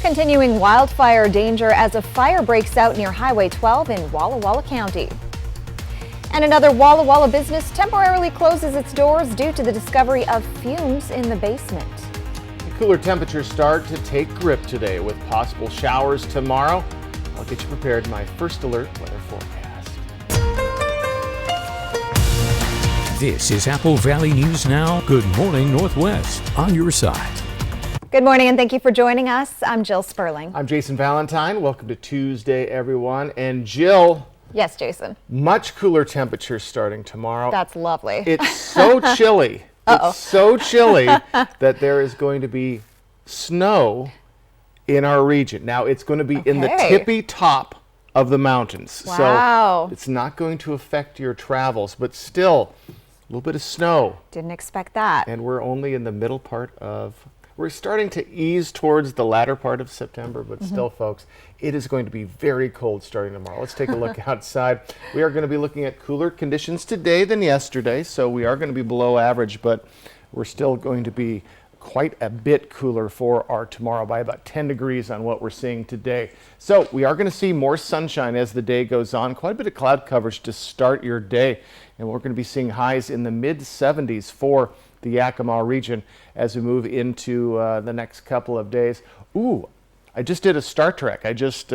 Continuing wildfire danger as a fire breaks out near Highway 12 in Walla Walla County. And another Walla Walla business temporarily closes its doors due to the discovery of fumes in the basement. Cooler temperatures start to take grip today with possible showers tomorrow. I'll get you prepared in my first alert weather forecast. This is Apple Valley News Now. Good morning, Northwest, on your side. Good morning and thank you for joining us. I'm Jill Sperling. I'm Jason Valentine. Welcome to Tuesday, everyone. And Jill. Yes, Jason. Much cooler temperatures starting tomorrow. That's lovely. It's so chilly. It's so chilly that there is going to be snow in our region. Now, it's going to be in the tippy top of the mountains. Wow. So it's not going to affect your travels, but still a little bit of snow. Didn't expect that. And we're only in the middle part of, we're starting to ease towards the latter part of September, but still, folks, it is going to be very cold starting tomorrow. Let's take a look outside. We are going to be looking at cooler conditions today than yesterday, so we are going to be below average, but we're still going to be quite a bit cooler for our tomorrow by about 10 degrees on what we're seeing today. So we are going to see more sunshine as the day goes on, quite a bit of cloud coverage to start your day, and we're going to be seeing highs in the mid-70s for the Yakima region as we move into the next couple of days. Ooh, I just did a Star Trek. I just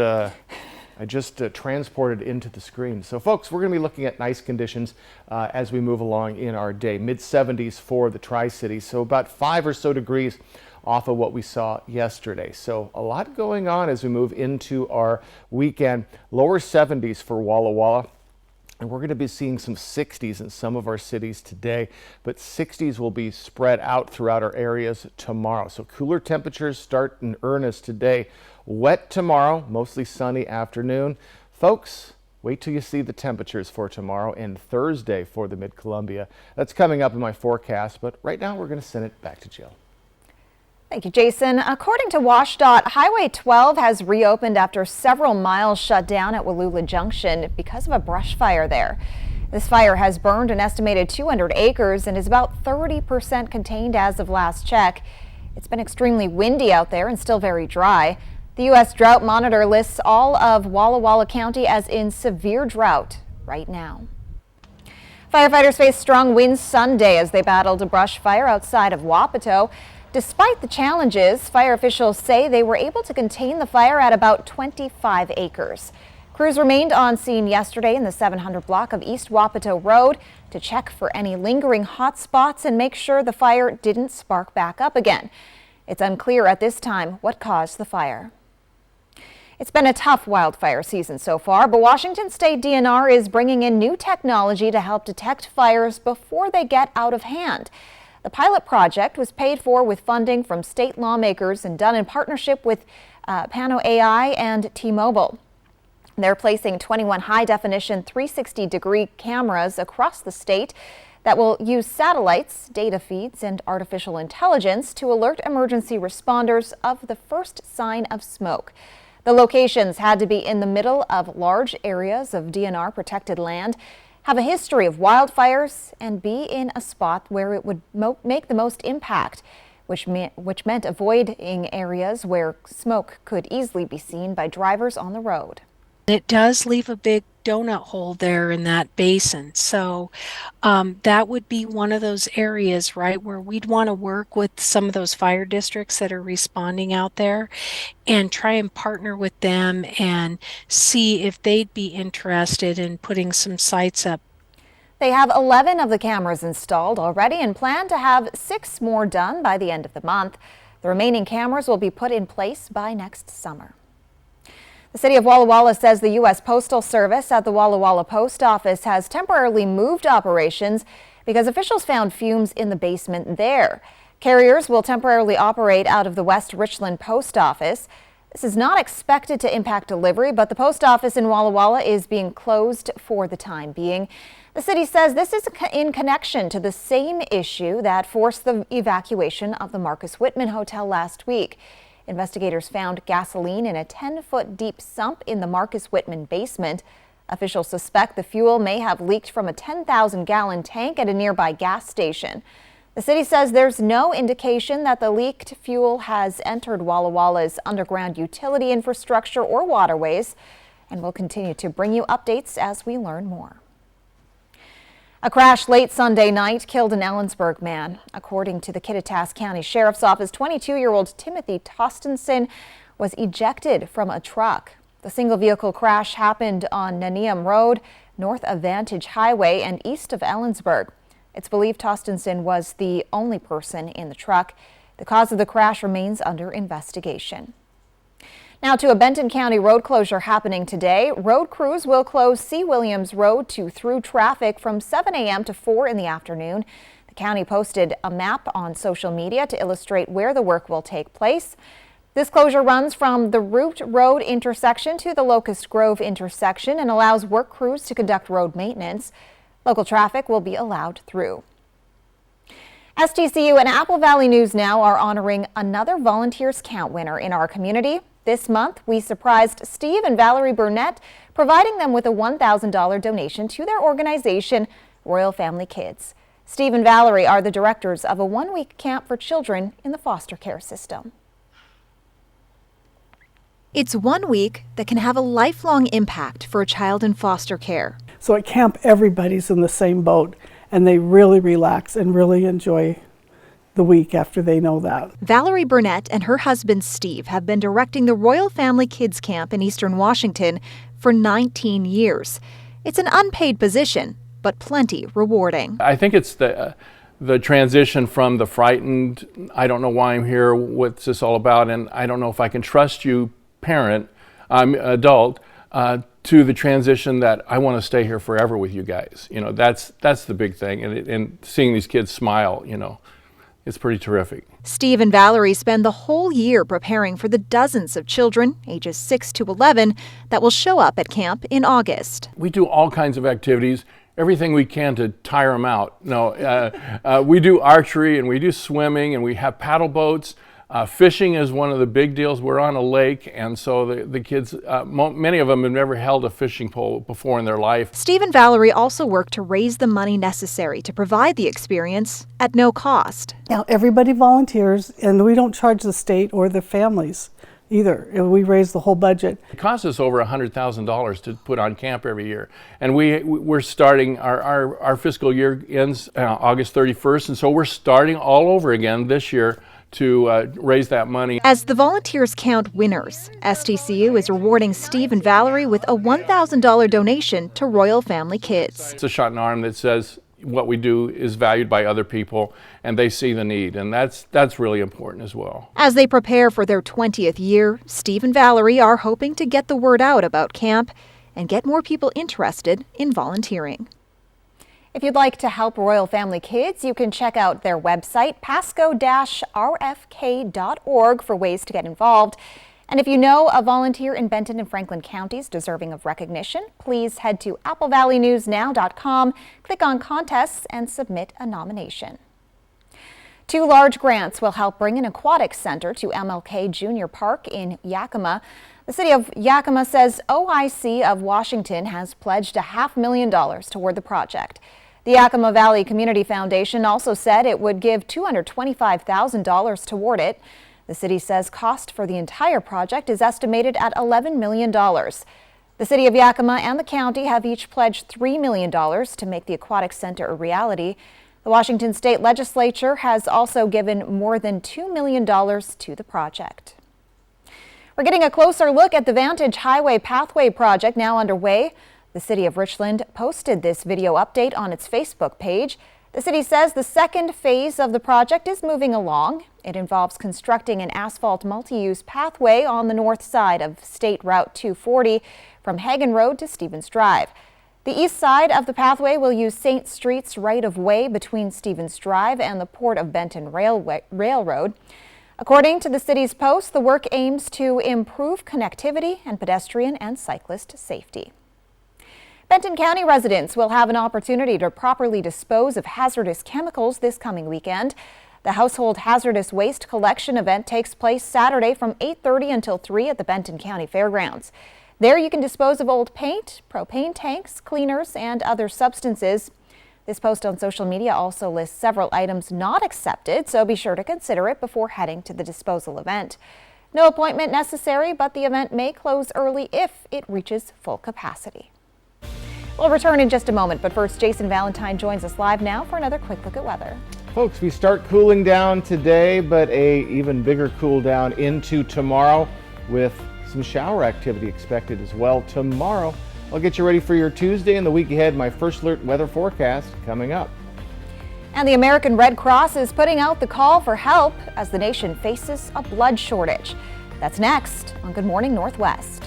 transported into the screen. So folks, we're going to be looking at nice conditions as we move along in our day. Mid-70s for the Tri-Cities, so about 5 or so degrees off of what we saw yesterday. So a lot going on as we move into our weekend. Lower 70s for Walla Walla. And we're going to be seeing some 60s in some of our cities today, but 60s will be spread out throughout our areas tomorrow. So cooler temperatures start in earnest today. Wet tomorrow, mostly sunny afternoon. Folks, wait till you see the temperatures for tomorrow and Thursday for the Mid-Columbia. That's coming up in my forecast, but right now we're going to send it back to Jill. Thank you, Jason. According to WashDOT, Highway 12 has reopened after several miles shut down at Wallula Junction because of a brush fire there. This fire has burned an estimated 200 acres and is about 30% contained as of last check. It's been extremely windy out there and still very dry. The U.S. Drought Monitor lists all of Walla Walla County as in severe drought right now. Firefighters faced strong winds Sunday as they battled a brush fire outside of Wapato. Despite the challenges, fire officials say they were able to contain the fire at about 25 acres. Crews remained on scene yesterday in the 700 block of East Wapato Road to check for any lingering hot spots and make sure the fire didn't spark back up again. It's unclear at this time what caused the fire. It's been a tough wildfire season so far, but Washington State DNR is bringing in new technology to help detect fires before they get out of hand. The pilot project was paid for with funding from state lawmakers and done in partnership with Pano AI and T-Mobile. They're placing 21 high-definition 360-degree cameras across the state that will use satellites, data feeds, and artificial intelligence to alert emergency responders of the first sign of smoke. The locations had to be in the middle of large areas of DNR protected land, have a history of wildfires, and be in a spot where it would make the most impact, which meant avoiding areas where smoke could easily be seen by drivers on the road. It does leave a big donut hole there in that basin. So that would be one of those areas, right, where we'd want to work with some of those fire districts that are responding out there and try and partner with them and see if they'd be interested in putting some sites up. They have 11 of the cameras installed already and plan to have 6 more done by the end of the month. The remaining cameras will be put in place by next summer. The city of Walla Walla says the U.S. Postal Service at the Walla Walla Post Office has temporarily moved operations because officials found fumes in the basement there. Carriers will temporarily operate out of the West Richland Post Office. This is not expected to impact delivery, but the post office in Walla Walla is being closed for the time being. The city says this is in connection to the same issue that forced the evacuation of the Marcus Whitman Hotel last week. Investigators found gasoline in a 10-foot deep sump in the Marcus Whitman basement. Officials suspect the fuel may have leaked from a 10,000-gallon tank at a nearby gas station. The city says there's no indication that the leaked fuel has entered Walla Walla's underground utility infrastructure or waterways, and we'll continue to bring you updates as we learn more. A crash late Sunday night killed an Ellensburg man. According to the Kittitas County Sheriff's Office, 22-year-old Timothy Tostenson was ejected from a truck. The single vehicle crash happened on Nanium Road, north of Vantage Highway and east of Ellensburg. It's believed Tostenson was the only person in the truck. The cause of the crash remains under investigation. Now to a Benton County road closure happening today. Road crews will close C. Williams Road to through traffic from 7 a.m. to 4 in the afternoon. The county posted a map on social media to illustrate where the work will take place. This closure runs from the Root Road intersection to the Locust Grove intersection and allows work crews to conduct road maintenance. Local traffic will be allowed through. STCU and Apple Valley News Now are honoring another Volunteers Count winner in our community. This month, we surprised Steve and Valerie Burnett, providing them with a $1,000 donation to their organization, Royal Family Kids. Steve and Valerie are the directors of a one-week camp for children in the foster care system. It's 1 week that can have a lifelong impact for a child in foster care. So at camp, everybody's in the same boat, and they really relax and really enjoy the week after they know that. Valerie Burnett and her husband Steve have been directing the Royal Family Kids Camp in Eastern Washington for 19 years. It's an unpaid position, but plenty rewarding. I think it's the transition from the frightened, I don't know why I'm here, what's this all about, and I don't know if I can trust you, parent, adult, to the transition that I want to stay here forever with you guys. You know, that's the big thing, and seeing these kids smile, you know, it's pretty terrific. Steve and Valerie spend the whole year preparing for the dozens of children, ages 6 to 11, that will show up at camp in August. We do all kinds of activities, everything we can to tire them out. We do archery and we do swimming and we have paddle boats. Fishing is one of the big deals. We're on a lake, and so the kids, many of them have never held a fishing pole before in their life. Steve and Valerie also work to raise the money necessary to provide the experience at no cost. Now, everybody volunteers, and we don't charge the state or the families either. We raise the whole budget. It costs us over $100,000 to put on camp every year, and we're starting, our fiscal year ends August 31st, and so we're starting all over again this year to raise that money. As the Volunteers Count winners, STCU is rewarding Steve and Valerie with a $1,000 donation to Royal Family Kids. It's a shot in the arm that says what we do is valued by other people and they see the need, and that's really important as well. As they prepare for their 20th year, Steve and Valerie are hoping to get the word out about camp and get more people interested in volunteering. If you'd like to help Royal Family Kids, you can check out their website, pasco-rfk.org, for ways to get involved. And if you know a volunteer in Benton and Franklin counties deserving of recognition, please head to applevalleynewsnow.com, click on contests, and submit a nomination. 2 large grants will help bring an aquatic center to MLK Junior Park in Yakima. The city of Yakima says OIC of Washington has pledged $500,000 toward the project. The Yakima Valley Community Foundation also said it would give $225,000 toward it. The city says cost for the entire project is estimated at $11 million. The city of Yakima and the county have each pledged $3 million to make the aquatic center a reality. The Washington State Legislature has also given more than $2 million to the project. We're getting a closer look at the Vantage Highway Pathway project now underway. The city of Richland posted this video update on its Facebook page. The city says the second phase of the project is moving along. It involves constructing an asphalt multi-use pathway on the north side of State Route 240 from Hagen Road to Stevens Drive. The east side of the pathway will use St. Street's right-of-way between Stevens Drive and the Port of Benton Railroad. According to the city's post, the work aims to improve connectivity and pedestrian and cyclist safety. Benton County residents will have an opportunity to properly dispose of hazardous chemicals this coming weekend. The Household Hazardous Waste Collection event takes place Saturday from 8:30 until 3 at the Benton County Fairgrounds. There you can dispose of old paint, propane tanks, cleaners, and other substances. This post on social media also lists several items not accepted, so be sure to consider it before heading to the disposal event. No appointment necessary, but the event may close early if it reaches full capacity. We'll return in just a moment, but first, Jason Valentine joins us live now for another quick look at weather. Folks, we start cooling down today, but a even bigger cool down into tomorrow with some shower activity expected as well tomorrow. I'll get you ready for your Tuesday and the week ahead. My first alert weather forecast coming up. And the American Red Cross is putting out the call for help as the nation faces a blood shortage. That's next on Good Morning Northwest.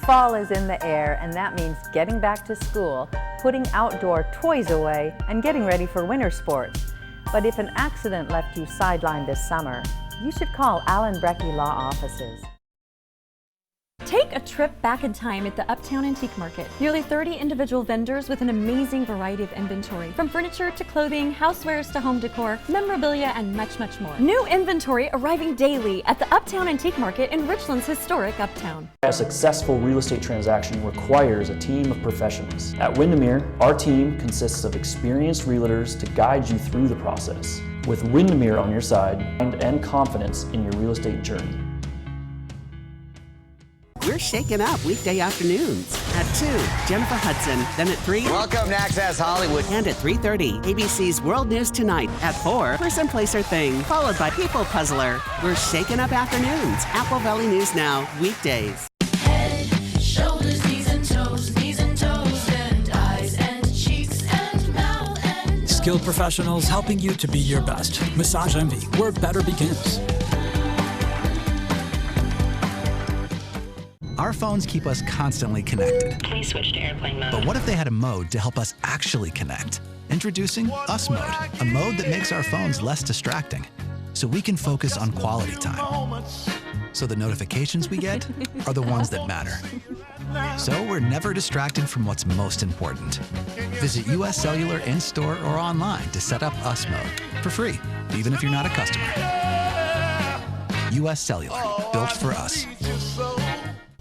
Fall is in the air, and that means getting back to school, putting outdoor toys away, and getting ready for winter sports. But if an accident left you sidelined this summer, you should call Alan Brecky Law Offices. Take a trip back in time at the Uptown Antique Market. Nearly 30 individual vendors with an amazing variety of inventory, from furniture to clothing, housewares to home decor, memorabilia, and much, much more. New inventory arriving daily at the Uptown Antique Market in Richland's historic Uptown. A successful real estate transaction requires a team of professionals. At Windermere, our team consists of experienced realtors to guide you through the process. With Windermere on your side and confidence in your real estate journey. We're shaking up weekday afternoons at 2, Jennifer Hudson, then at 3. Welcome to Access Hollywood. And at 3:30, ABC's World News Tonight. At 4, Person, Place, or Thing, followed by People Puzzler. We're shaking up afternoons. Apple Valley News Now, weekdays. Head, shoulders, knees and toes, and eyes and cheeks and mouth and skilled professionals helping you to be your best. Massage Envy, where better begins. Our phones keep us constantly connected. Please switch to airplane mode. But what if they had a mode to help us actually connect? Introducing Us Mode, a mode that makes our phones less distracting, so we can focus on quality time. So the notifications we get are the ones that matter. So we're never distracted from what's most important. Visit US Cellular in-store or online to set up Us Mode for free, even if you're not a customer. US Cellular, built for us.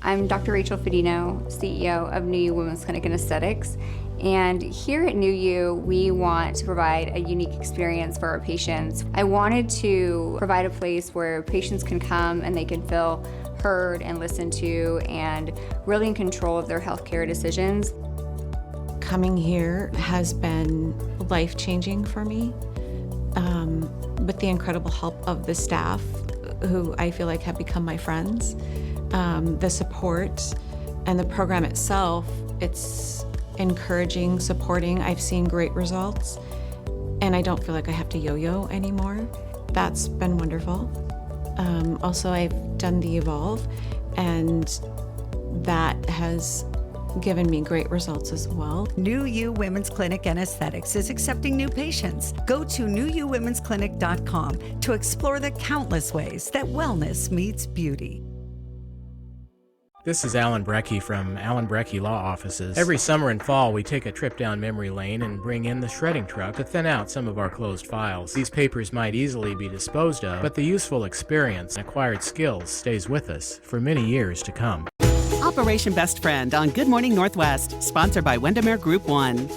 I'm Dr. Rachel Fedino, CEO of New You Women's Clinic and Aesthetics. And here at New You, we want to provide a unique experience for our patients. I wanted to provide a place where patients can come and they can feel heard and listened to and really in control of their healthcare decisions. Coming here has been life-changing for me, with the incredible help of the staff, who I feel like have become my friends. The support and the program itself, it's encouraging, supporting. I've seen great results, and I don't feel like I have to yo-yo anymore. That's been wonderful. Also, I've done the Evolve, and that has given me great results as well. New You Women's Clinic and Aesthetics is accepting new patients. Go to newyouwomensclinic.com to explore the countless ways that wellness meets beauty. This is Alan Brecky from Alan Brecky Law Offices. Every summer and fall, we take a trip down memory lane and bring in the shredding truck to thin out some of our closed files. These papers might easily be disposed of, but the useful experience and acquired skills stays with us for many years to come. Operation Best Friend on Good Morning Northwest, sponsored by Windermere Group 1.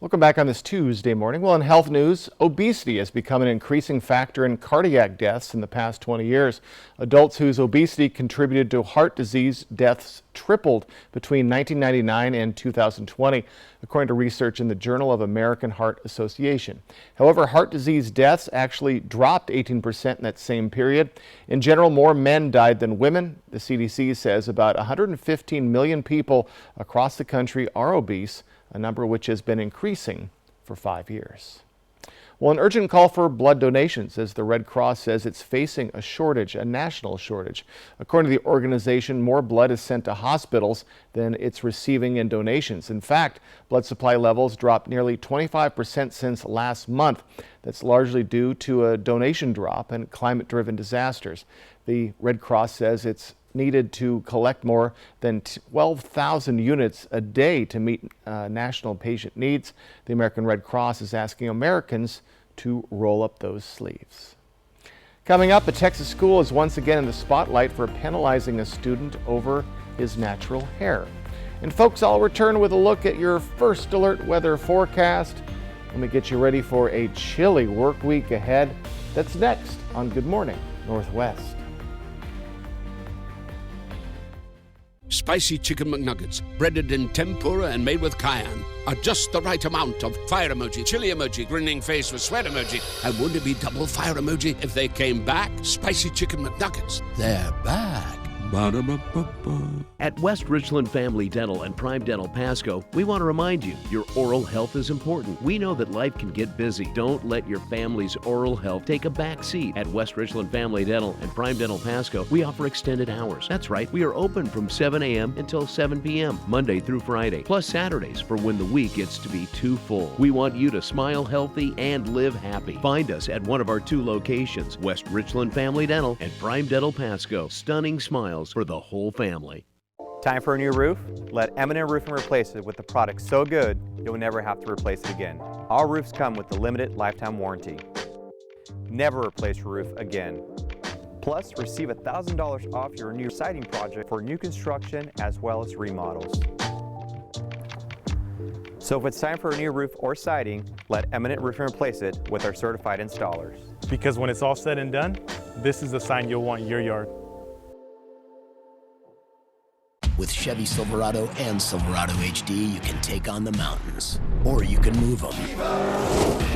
Welcome back on this Tuesday morning. Well, in health news, obesity has become an increasing factor in cardiac deaths in the past 20 years. Adults whose obesity contributed to heart disease deaths tripled between 1999 and 2020, according to research in the Journal of American Heart Association. However, heart disease deaths actually dropped 18% in that same period. In general, more men died than women. The CDC says about 115 million people across the country are obese, a number which has been increasing for 5 years. Well, an urgent call for blood donations as the Red Cross says it's facing a shortage, a national shortage. According to the organization, more blood is sent to hospitals than it's receiving in donations. In fact, blood supply levels dropped nearly 25% since last month. That's largely due to a donation drop and climate-driven disasters. The Red Cross says it's needed to collect more than 12,000 units a day to meet national patient needs. The American Red Cross is asking Americans to roll up those sleeves. Coming up, a Texas school is once again in the spotlight for penalizing a student over his natural hair. And folks, I'll return with a look at your first alert weather forecast. Let me get you ready for a chilly work week ahead. That's next on Good Morning Northwest. Spicy Chicken McNuggets, breaded in tempura and made with cayenne, are just the right amount of fire emoji, chili emoji, grinning face with sweat emoji, and wouldn't it be double fire emoji if they came back? Spicy Chicken McNuggets, they're back. Ba-da-ba-ba-ba. At West Richland Family Dental and Prime Dental Pasco, we want to remind you your oral health is important. We know that life can get busy. Don't let your family's oral health take a back seat. At West Richland Family Dental and Prime Dental Pasco, we offer extended hours. That's right, we are open from 7 a.m. until 7 p.m., Monday through Friday, plus Saturdays for when the week gets to be too full. We want you to smile healthy and live happy. Find us at one of our 2 locations, West Richland Family Dental and Prime Dental Pasco. Stunning smiles for the whole family. Time for a new roof? Let M&M Roofing replace it with a product so good you'll never have to replace it again. Our roofs come with the limited lifetime warranty. Never replace your roof again. Plus, receive $1,000 off your new siding project for new construction as well as remodels. So if it's time for a new roof or siding, let M&M Roofing replace it with our certified installers. Because when it's all said and done, this is the sign you'll want in your yard. With Chevy Silverado and Silverado HD, you can take on the mountains, or you can move them.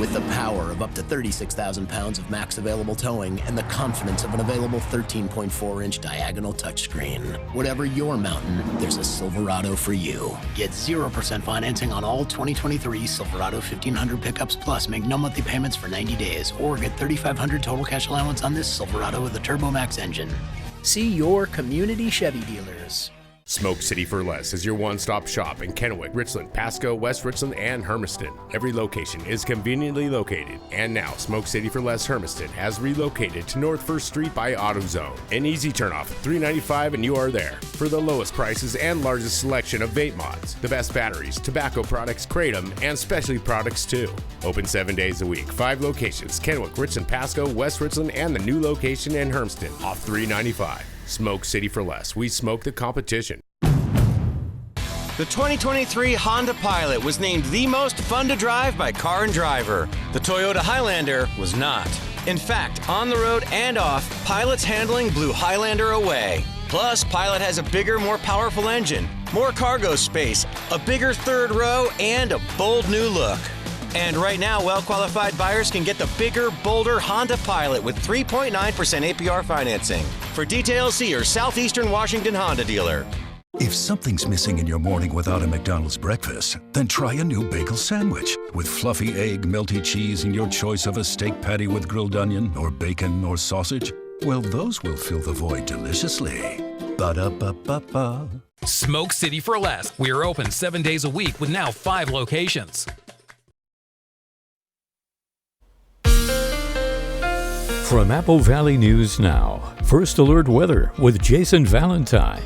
With the power of up to 36,000 pounds of max available towing and the confidence of an available 13.4-inch diagonal touchscreen. Whatever your mountain, there's a Silverado for you. Get 0% financing on all 2023 Silverado 1500 pickups, plus make no monthly payments for 90 days, or get $3,500 total cash allowance on this Silverado with a Turbo Max engine. See your community Chevy dealers. Smoke City for Less is your one-stop shop in Kennewick, Richland, Pasco, West Richland, and Hermiston. Every location is conveniently located. And now, Smoke City for Less Hermiston has relocated to North 1st Street by AutoZone. An easy turnoff at $3.95 and you are there. For the lowest prices and largest selection of vape mods, the best batteries, tobacco products, Kratom, and specialty products too. Open 7 days a week, 5 locations, Kennewick, Richland, Pasco, West Richland, and the new location in Hermiston, off $3.95. Smoke City for Less. We smoke the competition. The 2023 Honda Pilot was named the most fun to drive by Car and Driver. The Toyota Highlander was not. In fact, on the road and off, Pilot's handling blew Highlander away. Plus, Pilot has a bigger, more powerful engine, more cargo space, a bigger third row, and a bold new look. And right now, well-qualified buyers can get the bigger, bolder Honda Pilot with 3.9% APR financing. For details, see your Southeastern Washington Honda dealer. If something's missing in your morning without a McDonald's breakfast, then try a new bagel sandwich. With fluffy egg, melty cheese, and your choice of a steak patty with grilled onion or bacon or sausage, well, those will fill the void deliciously. Ba-da-ba-ba-ba. Smoke City for Less. We are open 7 days a week with now 5 locations. From Apple Valley News Now, First Alert Weather with Jason Valentine.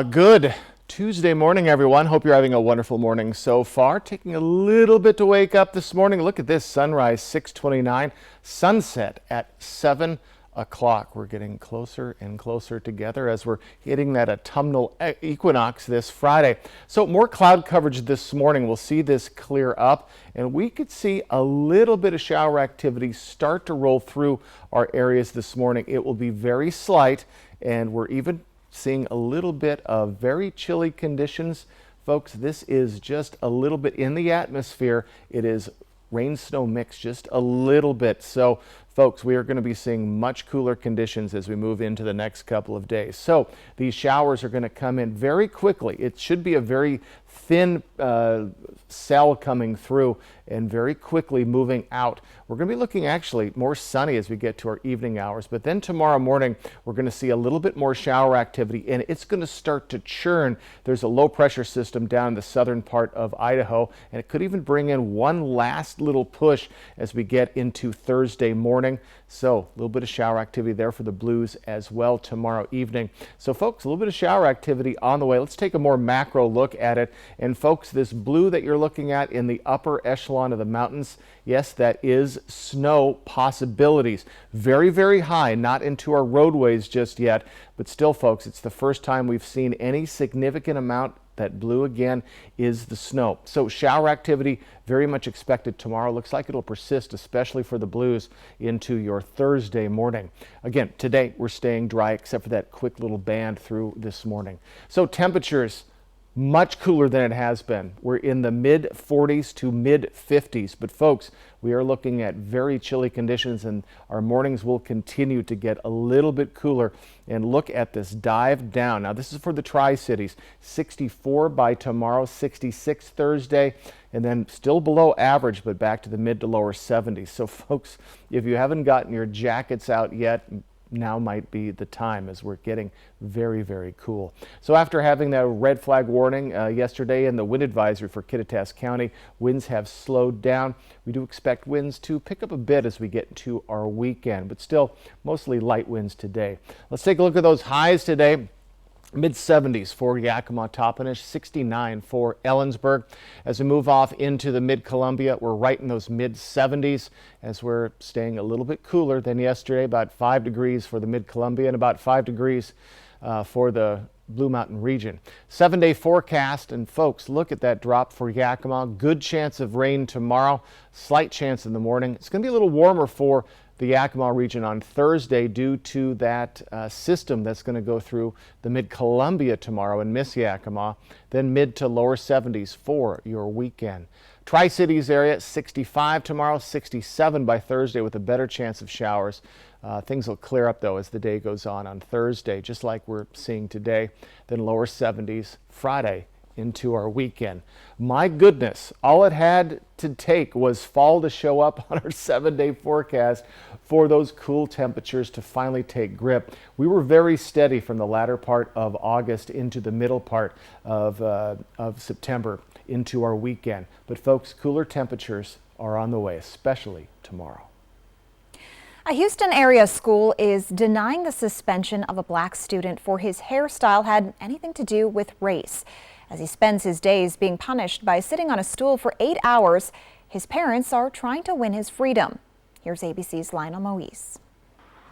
Good Tuesday morning, everyone. Hope you're having a wonderful morning so far. Taking a little bit to wake up this morning. Look at this, sunrise 6:29, sunset at 7 o'clock. We're getting closer and closer together as we're hitting that autumnal equinox this Friday. So more cloud coverage this morning. We'll see this clear up, and we could see a little bit of shower activity start to roll through our areas this morning. It will be very slight, and we're even seeing a little bit of very chilly conditions. Folks, this is just a little bit in the atmosphere. It is rain snow mix just a little bit. So folks, we are going to be seeing much cooler conditions as we move into the next couple of days. So these showers are going to come in very quickly. It should be a very thin cell coming through and very quickly moving out. We're going to be looking actually more sunny as we get to our evening hours, but then tomorrow morning we're going to see a little bit more shower activity, and it's going to start to churn. There's a low pressure system down in the southern part of Idaho, and it could even bring in one last little push as we get into Thursday morning. morning. So a little bit of shower activity there for the Blues as well tomorrow evening. So folks, a little bit of shower activity on the way. Let's take a more macro look at it. And folks, this blue that you're looking at in the upper echelon of the mountains, yes, that is snow possibilities. Very, very high, not into our roadways just yet, but still, folks, it's the first time we've seen any significant amount. That blue again is the snow. So shower activity very much expected tomorrow. Looks like it'll persist, especially for the Blues, into your Thursday morning. Again, today we're staying dry except for that quick little band through this morning. So temperatures much cooler than it has been. We're in the mid 40s to mid 50s, but folks, we are looking at very chilly conditions, and our mornings will continue to get a little bit cooler. And look at this dive down. Now this is for the Tri-Cities. 64 by tomorrow, 66 Thursday, and then still below average, but back to the mid to lower 70s. So folks, if you haven't gotten your jackets out yet, now might be the time, as we're getting very, very cool. So after having that red flag warning yesterday and the wind advisory for Kittitas County, winds have slowed down. We do expect winds to pick up a bit as we get into our weekend, but still mostly light winds today. Let's take a look at those highs today. Mid 70s for Yakima, Toppenish, 69 for Ellensburg. As we move off into the mid Columbia, we're right in those mid 70s as we're staying a little bit cooler than yesterday, about 5 degrees for the mid Columbia and about 5 degrees for the Blue Mountain region. 7-day forecast, and folks, look at that drop for Yakima. Good chance of rain tomorrow, slight chance in the morning. It's going to be a little warmer for the Yakima region on Thursday due to that system that's going to go through the mid-Columbia tomorrow and miss Yakima, then mid to lower 70s for your weekend. Tri-Cities area, 65 tomorrow, 67 by Thursday with a better chance of showers. Things will clear up though as the day goes on Thursday, just like we're seeing today, then lower 70s Friday into our weekend. My goodness, all it had to take was fall to show up on our 7-day forecast for those cool temperatures to finally take grip. We were very steady from the latter part of August into the middle part of September into our weekend. But folks, cooler temperatures are on the way, especially tomorrow. A Houston area school is denying the suspension of a black student for his hairstyle had anything to do with race. As he spends his days being punished by sitting on a stool for 8 hours, his parents are trying to win his freedom. Here's ABC's Lionel Moise.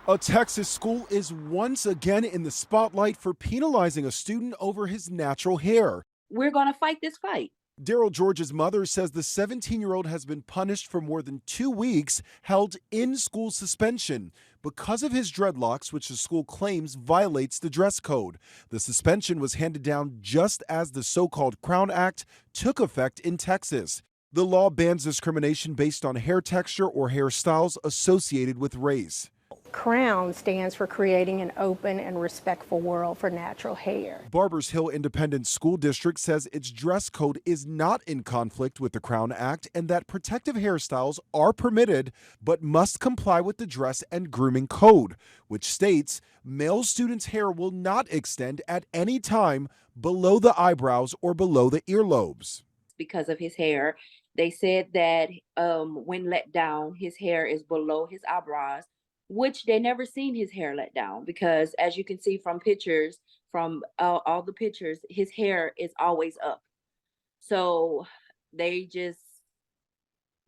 A Texas school is once again in the spotlight for penalizing a student over his natural hair. We're going to fight this fight. Daryl George's mother says the 17-year-old has been punished for more than 2 weeks, held in school suspension because of his dreadlocks, which the school claims violates the dress code. The suspension was handed down just as the so-called Crown Act took effect in Texas. The law bans discrimination based on hair texture or hairstyles associated with race. CROWN stands for Creating an Open and Respectful World for Natural Hair. Barbers Hill Independent School District says its dress code is not in conflict with the Crown Act and that protective hairstyles are permitted but must comply with the dress and grooming code, which states male students' hair will not extend at any time below the eyebrows or below the earlobes. Because of his hair, they said that when let down, his hair is below his eyebrows, which they never seen his hair let down, because as you can see from pictures, from all the pictures, his hair is always up. So they just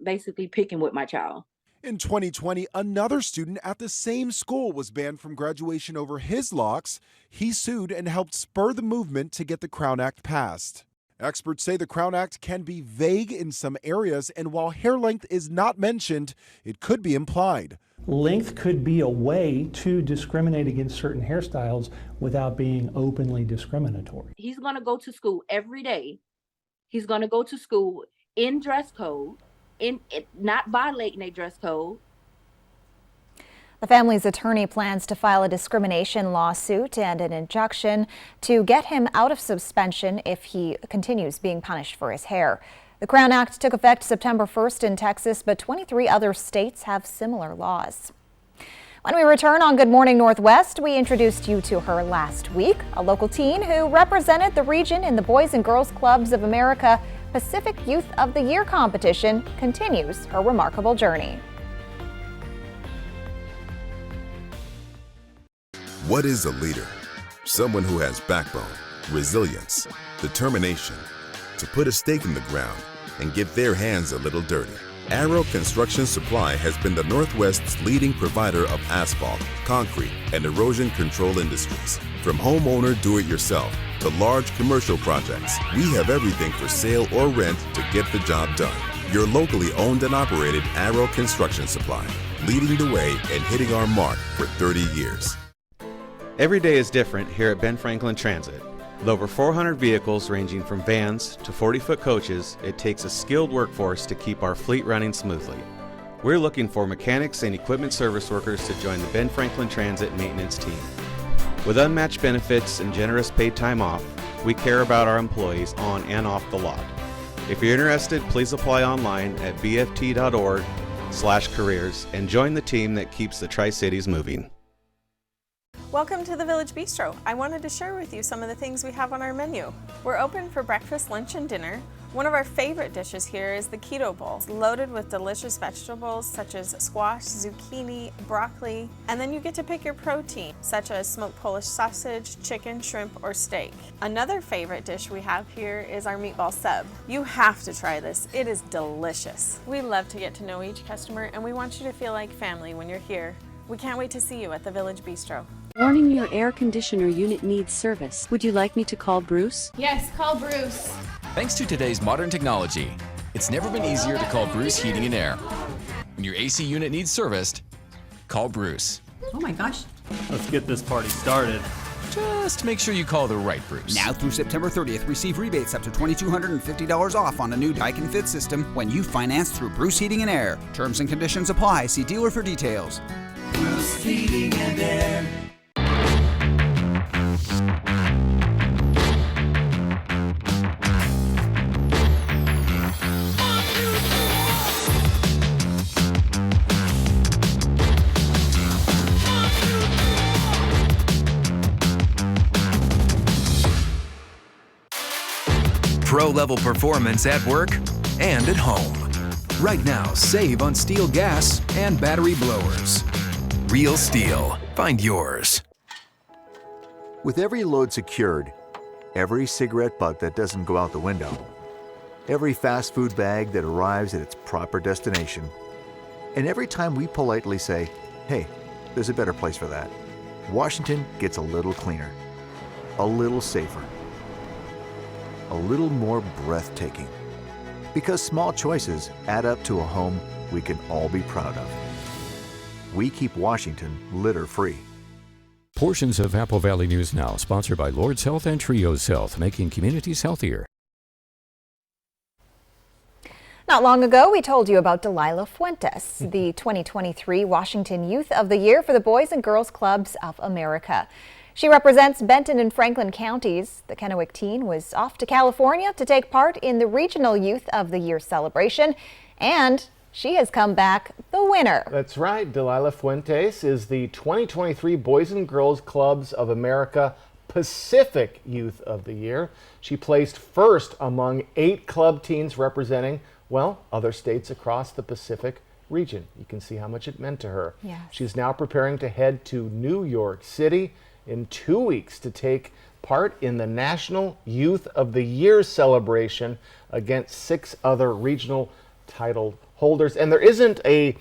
basically picking with my child. In 2020, another student at the same school was banned from graduation over his locks. He sued and helped spur the movement to get the Crown Act passed. Experts say the Crown Act can be vague in some areas, and while hair length is not mentioned, it could be implied. Length could be a way to discriminate against certain hairstyles without being openly discriminatory. He's going to go to school every day. He's going to go to school in dress code, not violating a dress code. The family's attorney plans to file a discrimination lawsuit and an injunction to get him out of suspension if he continues being punished for his hair. The Crown Act took effect September 1st in Texas, but 23 other states have similar laws. When we return on Good Morning Northwest, we introduced you to her last week. A local teen who represented the region in the Boys and Girls Clubs of America Pacific Youth of the Year competition continues her remarkable journey. What is a leader? Someone who has backbone, resilience, determination to put a stake in the ground and get their hands a little dirty. Arrow Construction Supply has been the Northwest's leading provider of asphalt, concrete, and erosion control industries. From homeowner do-it-yourself to large commercial projects, we have everything for sale or rent to get the job done. Your locally owned and operated Arrow Construction Supply, leading the way and hitting our mark for 30 years. Every day is different here at Ben Franklin Transit. With over 400 vehicles ranging from vans to 40-foot coaches, it takes a skilled workforce to keep our fleet running smoothly. We're looking for mechanics and equipment service workers to join the Ben Franklin Transit maintenance team. With unmatched benefits and generous paid time off, we care about our employees on and off the lot. If you're interested, please apply online at bft.org/careers and join the team that keeps the Tri-Cities moving. Welcome to the Village Bistro. I wanted to share with you some of the things we have on our menu. We're open for breakfast, lunch, and dinner. One of our favorite dishes here is the Keto Bowl, loaded with delicious vegetables such as squash, zucchini, broccoli, and then you get to pick your protein, such as smoked Polish sausage, chicken, shrimp, or steak. Another favorite dish we have here is our meatball sub. You have to try this. It is delicious. We love to get to know each customer, and we want you to feel like family when you're here. We can't wait to see you at the Village Bistro. Warning, your air conditioner unit needs service. Would you like me to call Bruce? Yes, call Bruce. Thanks to today's modern technology, it's never been easier to call Bruce Heating and Air. When your AC unit needs serviced, call Bruce. Oh my gosh. Let's get this party started. Just make sure you call the right Bruce. Now through September 30th, receive rebates up to $2,250 off on a new Daikin Fit system when you finance through Bruce Heating and Air. Terms and conditions apply. See dealer for details. Bruce Heating and Air. Pro-level performance at work and at home. Right now, save on steel gas and battery blowers. Real Steel. Find yours. With every load secured, every cigarette butt that doesn't go out the window, every fast food bag that arrives at its proper destination, and every time we politely say, hey, there's a better place for that, Washington gets a little cleaner, a little safer, a little more breathtaking. Because small choices add up to a home we can all be proud of. We keep Washington litter-free. Portions of Apple Valley News Now, sponsored by Lord's Health and Trios Health, making communities healthier. Not long ago, we told you about Delilah Fuentes, the 2023 Washington Youth of the Year for the Boys and Girls Clubs of America. She represents Benton and Franklin counties. The Kennewick teen was off to California to take part in the Regional Youth of the Year celebration, and she has come back the winner. That's right. Delilah Fuentes is the 2023 Boys and Girls Clubs of America Pacific Youth of the Year. She placed first among 8 club teens representing, well, other states across the Pacific region. You can see how much it meant to her. Yes. She's now preparing to head to New York City in 2 weeks to take part in the National Youth of the Year celebration against 6 other regional title holders. And there isn't a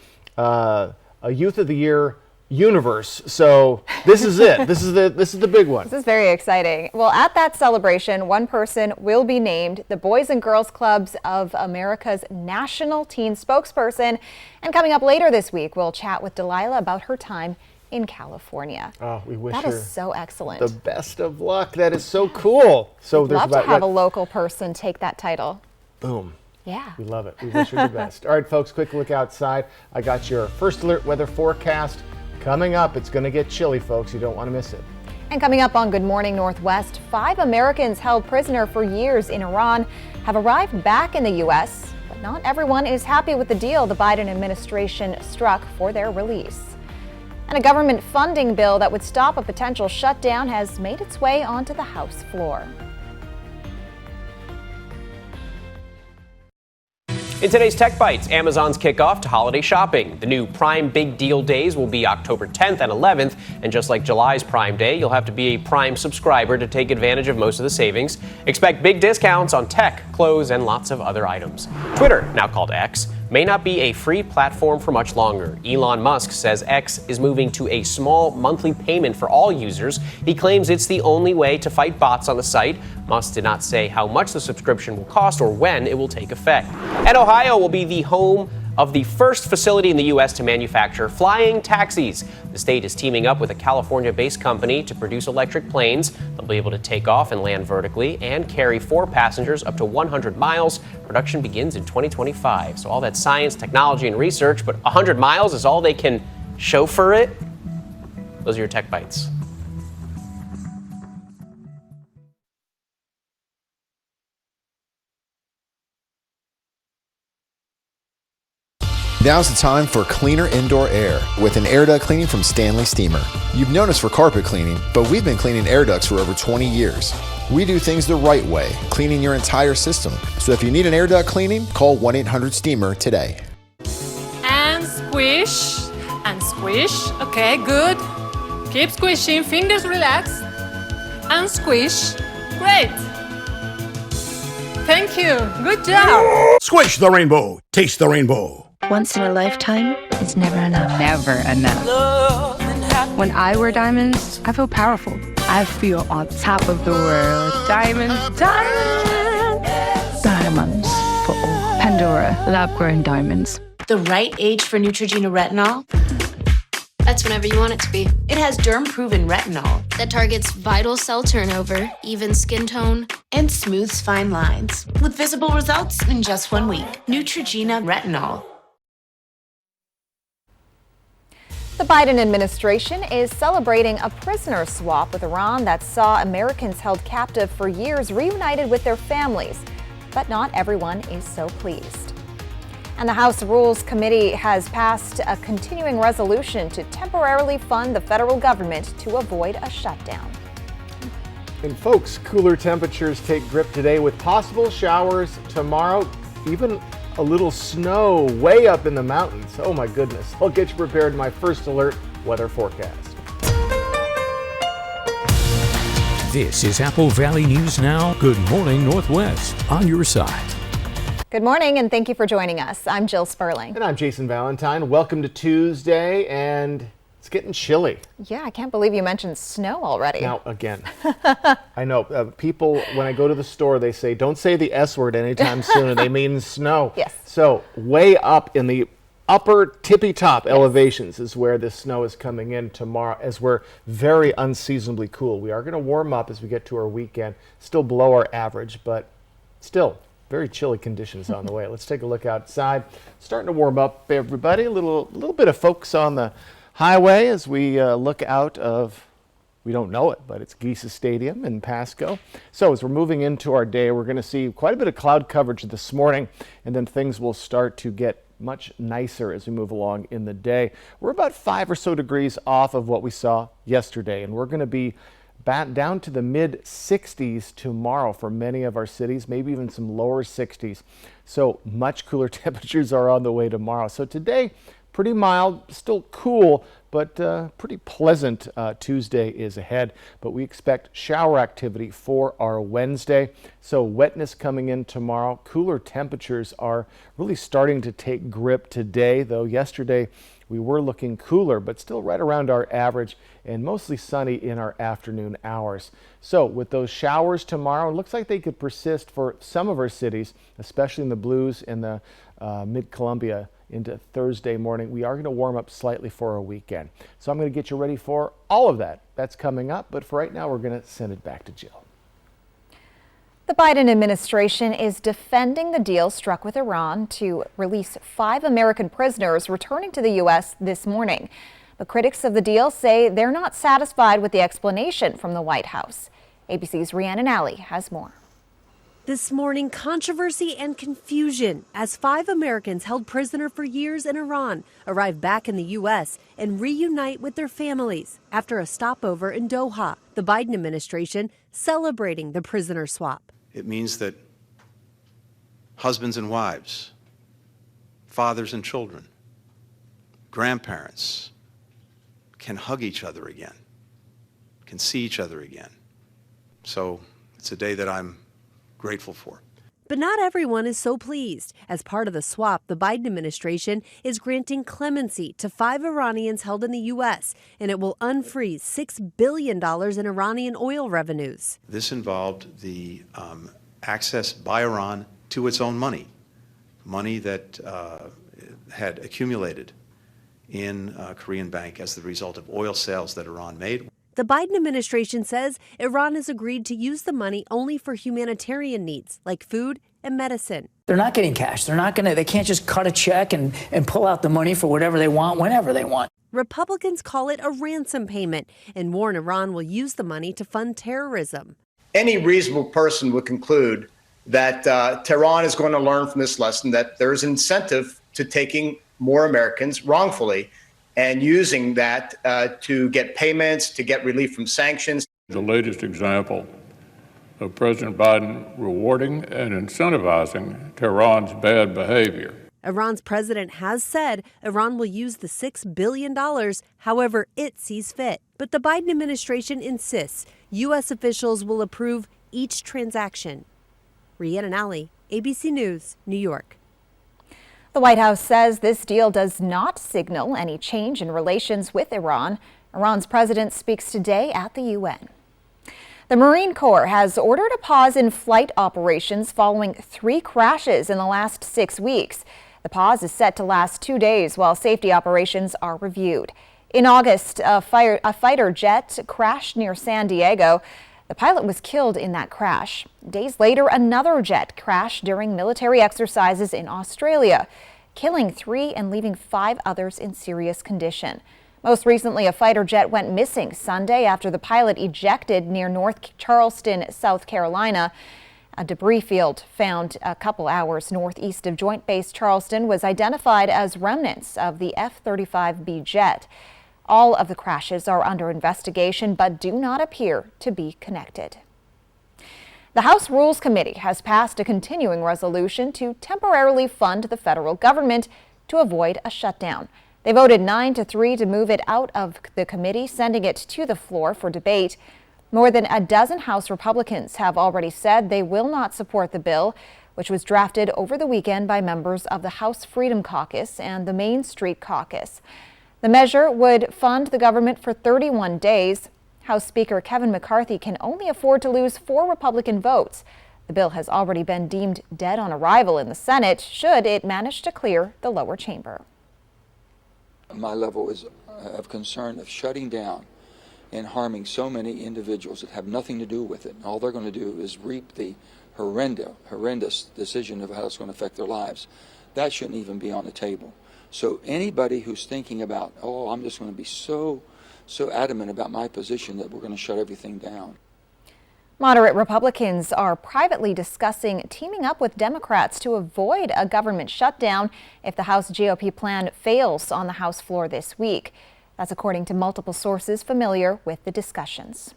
Youth of the Year universe, so this is it. This is the big one. This is very exciting. Well, at that celebration, one person will be named the Boys and Girls Clubs of America's National Teen Spokesperson. And coming up later this week, we'll chat with Delilah about her time in California. Oh, we wish that her is so excellent. The best of luck. That is so cool. So We'd love to have a local person take that title. Boom. Yeah. We love it. We wish her the best. All right, folks, quick look outside. I got your first alert weather forecast coming up. It's going to get chilly, folks. You don't want to miss it. And coming up on Good Morning Northwest, 5 Americans held prisoner for years in Iran have arrived back in the U.S., but not everyone is happy with the deal the Biden administration struck for their release. And a government funding bill that would stop a potential shutdown has made its way onto the House floor. In today's Tech Bites, Amazon's kickoff to holiday shopping. The new Prime Big Deal Days will be October 10th and 11th, and just like July's Prime Day, you'll have to be a Prime subscriber to take advantage of most of the savings. Expect big discounts on tech, clothes, and lots of other items. Twitter, now called X, may not be a free platform for much longer. Elon Musk says X is moving to a small monthly payment for all users. He claims it's the only way to fight bots on the site. Musk did not say how much the subscription will cost or when it will take effect. And Ohio will be the home of the first facility in the U.S. to manufacture flying taxis. The state is teaming up with a California-based company to produce electric planes. They'll be able to take off and land vertically and carry 4 passengers up to 100 miles. Production begins in 2025. So all that science, technology, and research, but 100 miles is all they can chauffeur it? Those are your Tech Bites. Now's the time for cleaner indoor air with an air duct cleaning from Stanley Steamer. You've known us for carpet cleaning, but we've been cleaning air ducts for over 20 years. We do things the right way, cleaning your entire system. So if you need an air duct cleaning, call 1-800-STEAMER today. And squish, and squish. Okay, good. Keep squishing, fingers relaxed. And squish. Great. Thank you. Good job. Squish the rainbow. Taste the rainbow. Once in a lifetime is never enough. Never enough. When I wear diamonds, I feel powerful. I feel on top of the world. Diamonds, diamonds. Diamonds for all. Pandora, lab-grown diamonds. The right age for Neutrogena retinol? That's whenever you want it to be. It has derm-proven retinol that targets vital cell turnover, even skin tone, and smooths fine lines. With visible results in just 1 week. Neutrogena retinol. The Biden administration is celebrating a prisoner swap with Iran that saw Americans held captive for years reunited with their families. But not everyone is so pleased. And the House Rules Committee has passed a continuing resolution to temporarily fund the federal government to avoid a shutdown. And folks, cooler temperatures take grip today with possible showers tomorrow, even a little snow way up in the mountains. Oh my goodness. I'll get you prepared in my first alert weather forecast. This is Apple Valley News Now. Good morning, Northwest. On your side. Good morning, and thank you for joining us. I'm Jill Sperling. And I'm Jason Valentine. Welcome to Tuesday, and it's getting chilly. Yeah, I can't believe you mentioned snow already. Now, again, I know people, when I go to the store, they say, don't say the S word anytime soon, and they mean snow. Yes. So way up in the upper tippy-top elevations is where this snow is coming in tomorrow, as we're very unseasonably cool. We are going to warm up as we get to our weekend, still below our average, but still very chilly conditions on the way. Let's take a look outside. Starting to warm up, everybody. A little bit of folks on the highway as we look out of, we don't know it, but it's Geisa Stadium in Pasco. So as we're moving into our day, we're going to see quite a bit of cloud coverage this morning, and then things will start to get much nicer as we move along in the day. We're about 5 or so degrees off of what we saw yesterday, and we're going to be back down to the mid 60s tomorrow for many of our cities, maybe even some lower 60s. So much cooler temperatures are on the way tomorrow. So today, pretty mild, still cool, but pretty pleasant Tuesday is ahead. But we expect shower activity for our Wednesday. So wetness coming in tomorrow. Cooler temperatures are really starting to take grip today, though yesterday we were looking cooler, but still right around our average and mostly sunny in our afternoon hours. So with those showers tomorrow, it looks like they could persist for some of our cities, especially in the Blues and the mid-Columbia into Thursday morning. We are going to warm up slightly for our weekend. So I'm going to get you ready for all of that. That's coming up, but for right now, we're going to send it back to Jill. The Biden administration is defending the deal struck with Iran to release 5 American prisoners returning to the U.S. this morning. But critics of the deal say they're not satisfied with the explanation from the White House. ABC's Rhiannon Alley has more. This morning, controversy and confusion as 5 Americans held prisoner for years in Iran arrive back in the U.S. and reunite with their families after a stopover in Doha. The Biden administration celebrating the prisoner swap. It means that husbands and wives fathers and children, grandparents can hug each other again, can see each other again. So it's a day that I'm grateful for. But not everyone is so pleased. As part of the swap, the Biden administration is granting clemency to 5 Iranians held in the U.S., and it will unfreeze $6 billion in Iranian oil revenues. This involved the access by Iran to its own money that had accumulated in Korean Bank as the result of oil sales that Iran made. The Biden administration says Iran has agreed to use the money only for humanitarian needs like food and medicine. They're not getting cash. They can't just cut a check and pull out the money for whatever they want, whenever they want. Republicans call it a ransom payment and warn Iran will use the money to fund terrorism. Any reasonable person would conclude that Tehran is going to learn from this lesson that there's incentive to taking more Americans wrongfully and using that to get payments, to get relief from sanctions. The latest example of President Biden rewarding and incentivizing Tehran's bad behavior. Iran's president has said Iran will use the $6 billion however it sees fit. But the Biden administration insists U.S. officials will approve each transaction. Rhiannon Alley, ABC News, New York. The White House says this deal does not signal any change in relations with Iran. Iran's president speaks today at the UN. The Marine Corps has ordered a pause in flight operations following 3 crashes in the last 6 weeks. The pause is set to last 2 days while safety operations are reviewed. In August, a fighter jet crashed near San Diego. The pilot was killed in that crash. Days later, another jet crashed during military exercises in Australia, killing 3 and leaving 5 others in serious condition. Most recently, a fighter jet went missing Sunday after the pilot ejected near North Charleston, South Carolina. A debris field found a couple hours northeast of Joint Base Charleston was identified as remnants of the F-35B jet. All of the crashes are under investigation but do not appear to be connected. The House Rules Committee has passed a continuing resolution to temporarily fund the federal government to avoid a shutdown. They voted 9-3 to move it out of the committee, sending it to the floor for debate. More than a dozen House Republicans have already said they will not support the bill, which was drafted over the weekend by members of the House Freedom Caucus and the Main Street Caucus. The measure would fund the government for 31 days. House Speaker Kevin McCarthy can only afford to lose 4 Republican votes. The bill has already been deemed dead on arrival in the Senate, should it manage to clear the lower chamber. My level is of concern of shutting down and harming so many individuals that have nothing to do with it. All they're going to do is reap the horrendous decision of how it's going to affect their lives. That shouldn't even be on the table. So anybody who's thinking about, oh, I'm just going to be so adamant about my position that we're going to shut everything down. Moderate Republicans are privately discussing teaming up with Democrats to avoid a government shutdown if the House GOP plan fails on the House floor this week. That's according to multiple sources familiar with the discussions.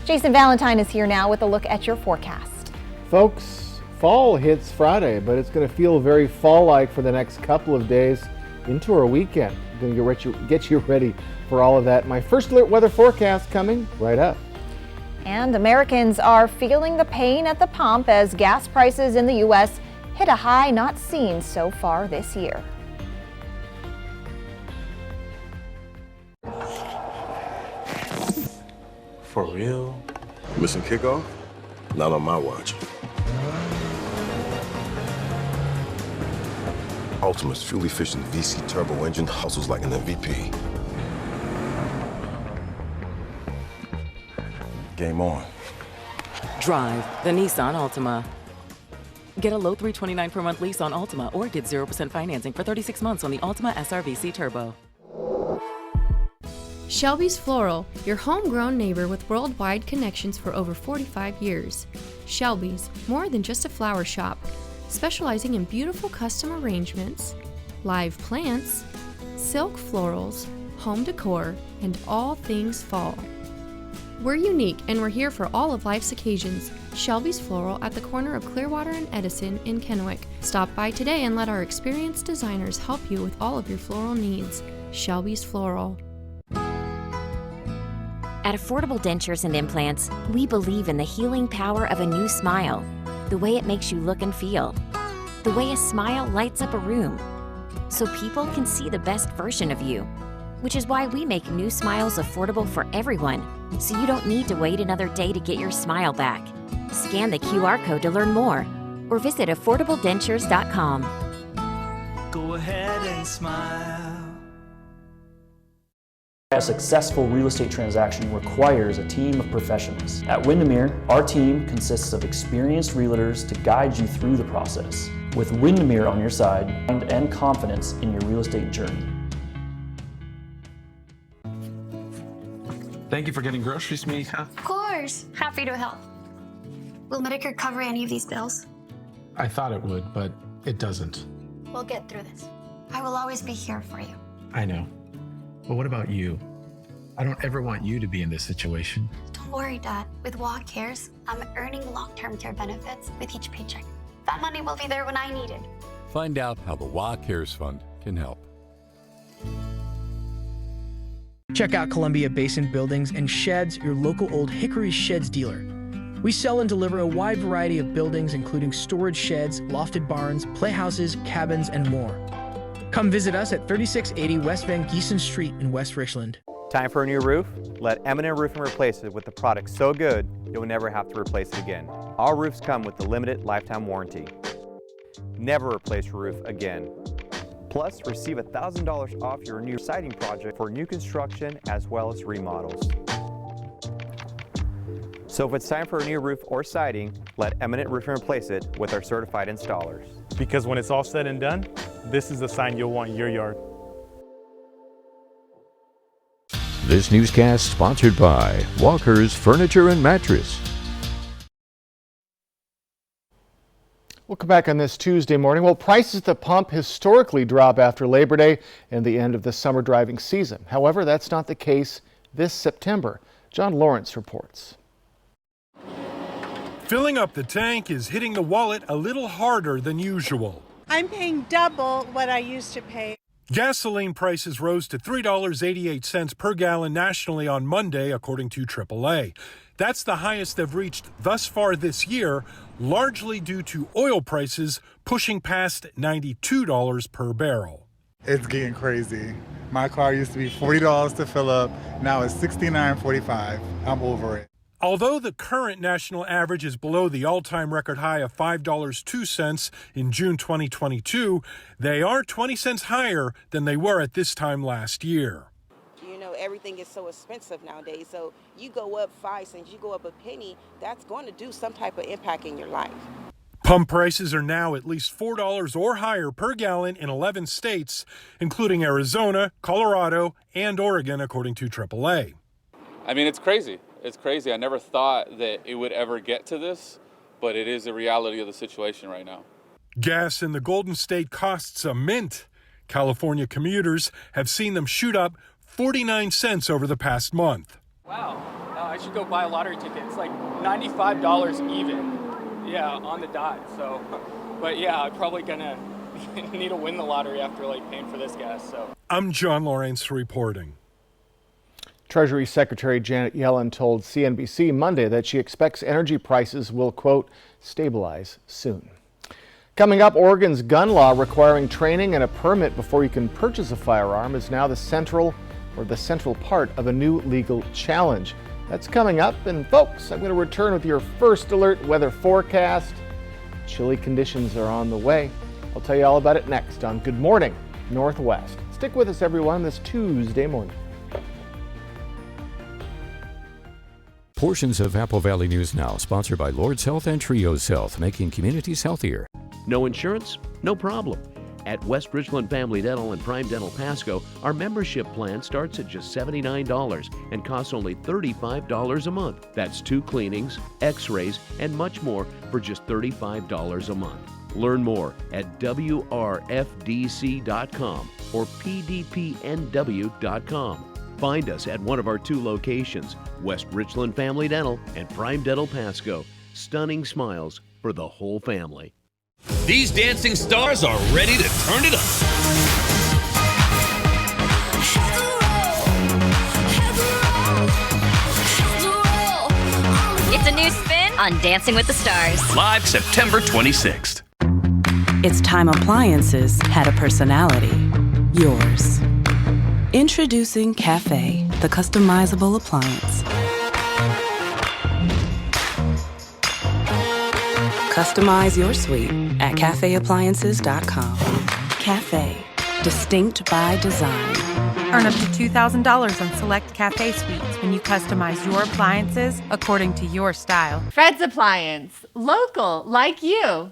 Jason Valentine is here now with a look at your forecast. Folks, fall hits Friday, but it's going to feel very fall-like for the next couple of days into our weekend. I'm going to get you ready for all of that. My first alert weather forecast coming right up. And Americans are feeling the pain at the pump as gas prices in the U.S. hit a high not seen so far this year. For real? Missing kickoff? Not on my watch. Ultima's fuel-efficient VC turbo engine hustles like an MVP. Game on. Drive the Nissan Altima. Get a low $329 per month lease on Altima or get 0% financing for 36 months on the Altima SR-VC Turbo. Shelby's Floral, your homegrown neighbor with worldwide connections for over 45 years. Shelby's, more than just a flower shop, specializing in beautiful custom arrangements, live plants, silk florals, home decor, and all things fall. We're unique and we're here for all of life's occasions. Shelby's Floral at the corner of Clearwater and Edison in Kennewick. Stop by today and let our experienced designers help you with all of your floral needs. Shelby's Floral. At Affordable Dentures and Implants, we believe in the healing power of a new smile, the way it makes you look and feel, the way a smile lights up a room, so people can see the best version of you, which is why we make new smiles affordable for everyone, so you don't need to wait another day to get your smile back. Scan the QR code to learn more, or visit affordabledentures.com. Go ahead and smile. A successful real estate transaction requires a team of professionals. At Windermere, our team consists of experienced realtors to guide you through the process. With Windermere on your side and confidence in your real estate journey. Thank you for getting groceries, Mika. Of course. Happy to help. Will Medicare cover any of these bills? I thought it would, but it doesn't. We'll get through this. I will always be here for you. I know. But what about you? I don't ever want you to be in this situation. Don't worry, Dad. With WA Cares, I'm earning long-term care benefits with each paycheck. That money will be there when I need it. Find out how the WA Cares Fund can help. Check out Columbia Basin Buildings and Sheds, your local Old Hickory Sheds dealer. We sell and deliver a wide variety of buildings, including storage sheds, lofted barns, playhouses, cabins, and more. Come visit us at 3680 West Van Giesen Street in West Richland. Time for a new roof? Let Eminent Roofing replace it with a product so good you'll never have to replace it again. All roofs come with the limited lifetime warranty. Never replace your roof again. Plus, receive $1,000 off your new siding project for new construction as well as remodels. So if it's time for a new roof or siding, let Eminent Roofing replace it with our certified installers. Because when it's all said and done, this is the sign you'll want in your yard. This newscast sponsored by Walker's Furniture and Mattress. We'll come back on this Tuesday morning. Well, prices at the pump historically drop after Labor Day and the end of the summer driving season. However, that's not the case this September. John Lawrence reports. Filling up the tank is hitting the wallet a little harder than usual. I'm paying double what I used to pay. Gasoline prices rose to $3.88 per gallon nationally on Monday, according to AAA. That's the highest they've reached thus far this year, largely due to oil prices pushing past $92 per barrel. It's getting crazy. My car used to be $40 to fill up. Now it's $69.45. I'm over it. Although the current national average is below the all-time record high of $5.02 in June 2022, they are 20 cents higher than they were at this time last year. You know, everything is so expensive nowadays, so you go up 5 cents, you go up a penny, that's going to do some type of impact in your life. Pump prices are now at least $4 or higher per gallon in 11 states, including Arizona, Colorado, and Oregon, according to AAA. I mean, it's crazy. It's crazy. I never thought that it would ever get to this, but it is the reality of the situation right now. Gas in the Golden State costs a mint. California commuters have seen them shoot up 49 cents over the past month. Wow, I should go buy a lottery ticket. It's like $95 even. Yeah, on the dot. So, but yeah, I'm probably gonna need to win the lottery after like paying for this gas. So I'm John Lawrence reporting. Treasury Secretary Janet Yellen told CNBC Monday that she expects energy prices will, quote, stabilize soon. Coming up, Oregon's gun law requiring training and a permit before you can purchase a firearm is now the central part of a new legal challenge. That's coming up, and folks, I'm going to return with your first alert weather forecast. Chilly conditions are on the way. I'll tell you all about it next on Good Morning Northwest. Stick with us, everyone, this Tuesday morning. Portions of Apple Valley News Now, sponsored by Lord's Health and Trios Health, making communities healthier. No insurance? No problem. At West Richland Family Dental and Prime Dental Pasco, our membership plan starts at just $79 and costs only $35 a month. That's 2 cleanings, x-rays, and much more for just $35 a month. Learn more at WRFDC.com or PDPNW.com. Find us at one of our 2 locations, West Richland Family Dental and Prime Dental Pasco. Stunning smiles for the whole family. These dancing stars are ready to turn it up. It's a new spin on Dancing with the Stars. Live September 26th. It's time appliances had a personality. Yours. Introducing Cafe, the customizable appliance. Customize your suite at cafeappliances.com. Cafe, distinct by design. Earn up to $2,000 on select Cafe suites when you customize your appliances according to your style. Fred's Appliance, local like you.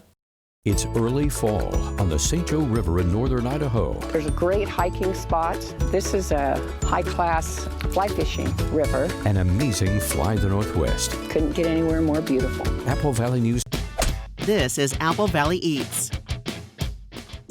It's early fall on the St. Joe River in northern Idaho. There's a great hiking spot. This is a high-class fly fishing river. An amazing fly the Northwest. Couldn't get anywhere more beautiful. Apple Valley News. This is Apple Valley Eats.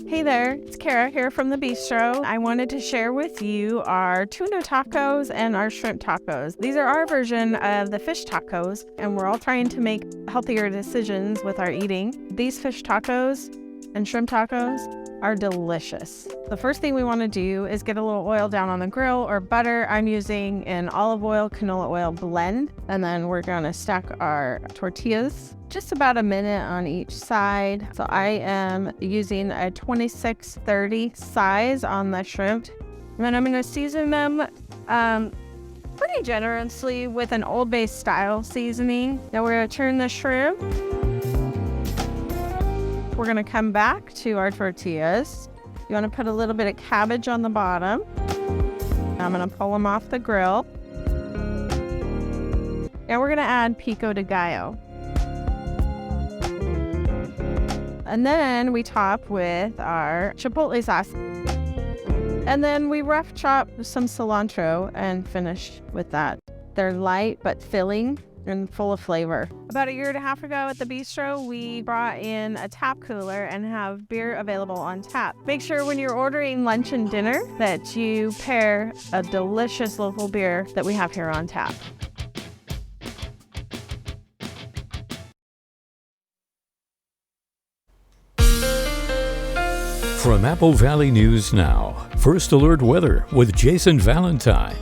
Hey there, it's Kara here from the Bistro. I wanted to share with you our tuna tacos and our shrimp tacos. These are our version of the fish tacos, and we're all trying to make healthier decisions with our eating. These fish tacos and shrimp tacos are delicious. The first thing we want to do is get a little oil down on the grill or butter. I'm using an olive oil, canola oil blend, and then we're going to stack our tortillas. Just about a minute on each side. So I am using a 26-30 size on the shrimp. And then I'm going to season them pretty generously with an Old Bay style seasoning. Now we're going to turn the shrimp. We're going to come back to our tortillas. You want to put a little bit of cabbage on the bottom. I'm going to pull them off the grill. Now we're going to add pico de gallo. And then we top with our chipotle sauce. And then we rough chop some cilantro and finish with that. They're light but filling and full of flavor. About a year and a half ago at the Bistro, we brought in a tap cooler and have beer available on tap. Make sure when you're ordering lunch and dinner that you pair a delicious local beer that we have here on tap. From Apple Valley News Now, First Alert Weather with Jason Valentine.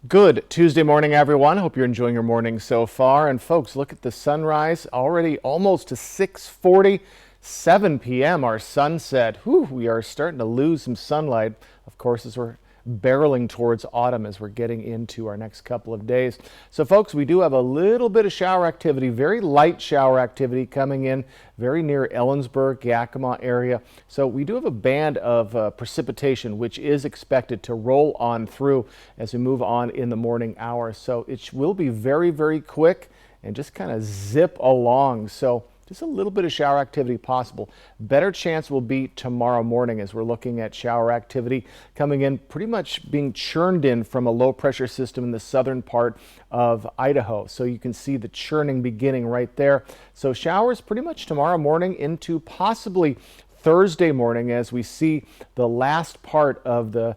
Good Tuesday morning, everyone. Hope you're enjoying your morning so far. And folks, look at the sunrise, already almost to 6:40, 7 p.m. Our sunset. Whew, we are starting to lose some sunlight, of course, as we're barreling towards autumn as we're getting into our next couple of days. So folks, we do have a little bit of shower activity, very light shower activity coming in very near Ellensburg, Yakima area. So we do have a band of precipitation which is expected to roll on through as we move on in the morning hours. So it will be very, very quick and just kind of zip along. So just a little bit of shower activity possible. Better chance will be tomorrow morning as we're looking at shower activity coming in, pretty much being churned in from a low pressure system in the southern part of Idaho. So you can see the churning beginning right there. So showers pretty much tomorrow morning into possibly Thursday morning as we see the last part of the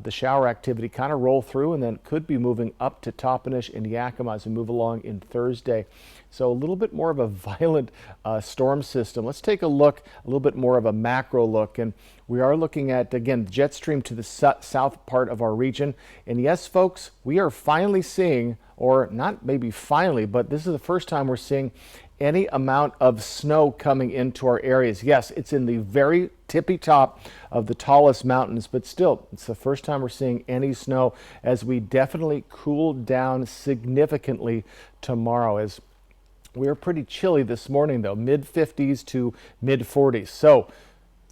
shower activity kind of roll through, and then could be moving up to Toppenish and Yakima as we move along in Thursday. So a little bit more of a violent storm system. Let's take a look, a little bit more of a macro look, and we are looking at, again, jet stream to the south part of our region. And yes, folks, we are finally seeing, or not maybe finally, but this is the first time we're seeing any amount of snow coming into our areas. Yes, it's in the very tippy top of the tallest mountains, but still, it's the first time we're seeing any snow as we definitely cool down significantly tomorrow. As we're pretty chilly this morning though, mid 50s to mid 40s. So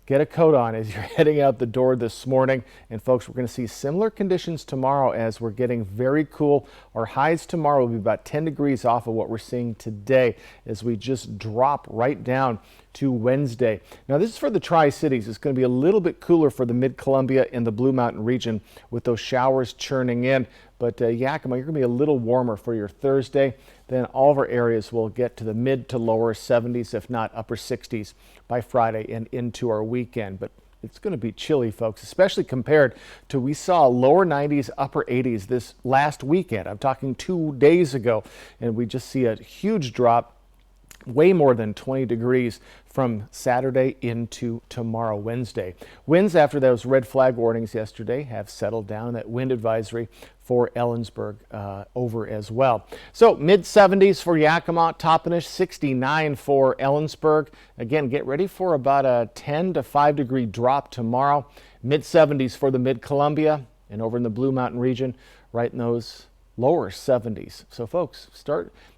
get a coat on as you're heading out the door this morning. And folks, we're going to see similar conditions tomorrow as we're getting very cool. Our highs tomorrow will be about 10 degrees off of what we're seeing today as we just drop right down to Wednesday. Now this is for the Tri-Cities. It's going to be a little bit cooler for the Mid-Columbia and the Blue Mountain region with those showers churning in. But Yakima, you're going to be a little warmer for your Thursday. Then all of our areas will get to the mid to lower 70s, if not upper 60s by Friday and into our weekend. But it's going to be chilly, folks, especially compared to we saw lower 90s, upper 80s this last weekend. I'm talking 2 days ago, and we just see a huge drop, way more than 20 degrees from Saturday into tomorrow, Wednesday. Winds after those red flag warnings yesterday have settled down. That wind advisory for Ellensburg over as well. So mid 70s for Yakima, Toppenish, 69 for Ellensburg. Again, get ready for about a 10 to 5 degree drop tomorrow. Mid 70s for the Mid-Columbia, and over in the Blue Mountain region, right in those lower 70s. So folks,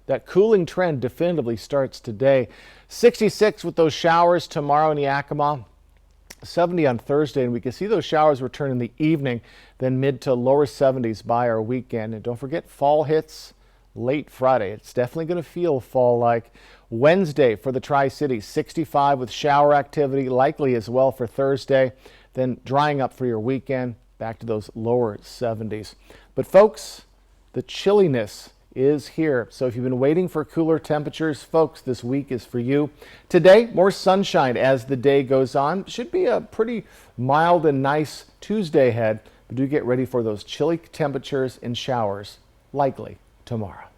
that cooling trend definitively starts today. 66 with those showers tomorrow in Yakima. 70 on Thursday, and we can see those showers return in the evening, then mid to lower 70s by our weekend. And don't forget, fall hits late Friday. It's definitely going to feel fall-like. Wednesday for the Tri-Cities, 65 with shower activity, likely as well for Thursday, then drying up for your weekend, back to those lower 70s. But folks, the chilliness is here. So if you've been waiting for cooler temperatures, folks, this week is for you. Today, more sunshine as the day goes on. Should be a pretty mild and nice Tuesday ahead, but do get ready for those chilly temperatures and showers, likely tomorrow.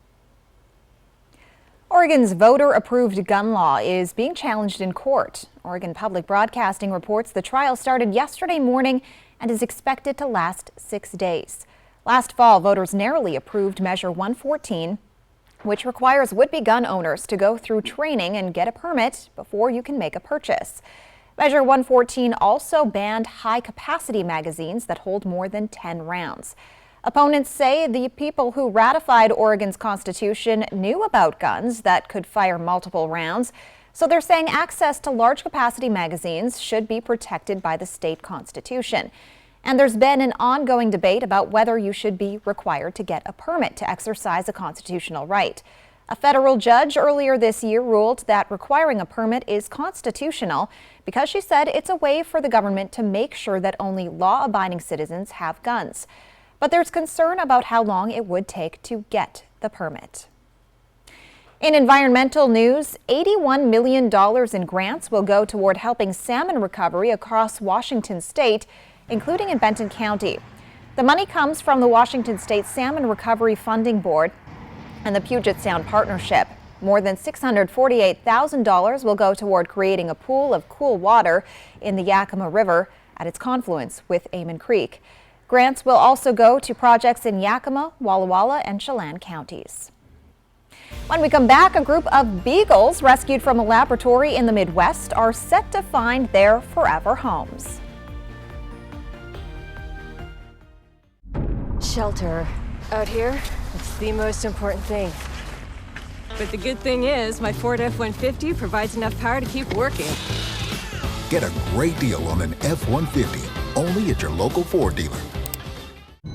Oregon's voter-approved gun law is being challenged in court. Oregon Public Broadcasting reports the trial started yesterday morning and is expected to last 6 days. Last fall, voters narrowly approved Measure 114, which requires would-be gun owners to go through training and get a permit before you can make a purchase. Measure 114 also banned high-capacity magazines that hold more than 10 rounds. Opponents say the people who ratified Oregon's Constitution knew about guns that could fire multiple rounds, so they're saying access to large-capacity magazines should be protected by the state constitution. And there's been an ongoing debate about whether you should be required to get a permit to exercise a constitutional right. A federal judge earlier this year ruled that requiring a permit is constitutional because she said it's a way for the government to make sure that only law-abiding citizens have guns. But there's concern about how long it would take to get the permit. In environmental news, $81 million in grants will go toward helping salmon recovery across Washington state, including in Benton County. The money comes from the Washington State Salmon Recovery Funding Board and the Puget Sound Partnership. More than $648,000 will go toward creating a pool of cool water in the Yakima River at its confluence with Amon Creek. Grants will also go to projects in Yakima, Walla Walla, and Chelan counties. When we come back, a group of beagles rescued from a laboratory in the Midwest are set to find their forever homes. Shelter. Out here, it's the most important thing. But the good thing is, my Ford F-150 provides enough power to keep working. Get a great deal on an F-150, only at your local Ford dealer.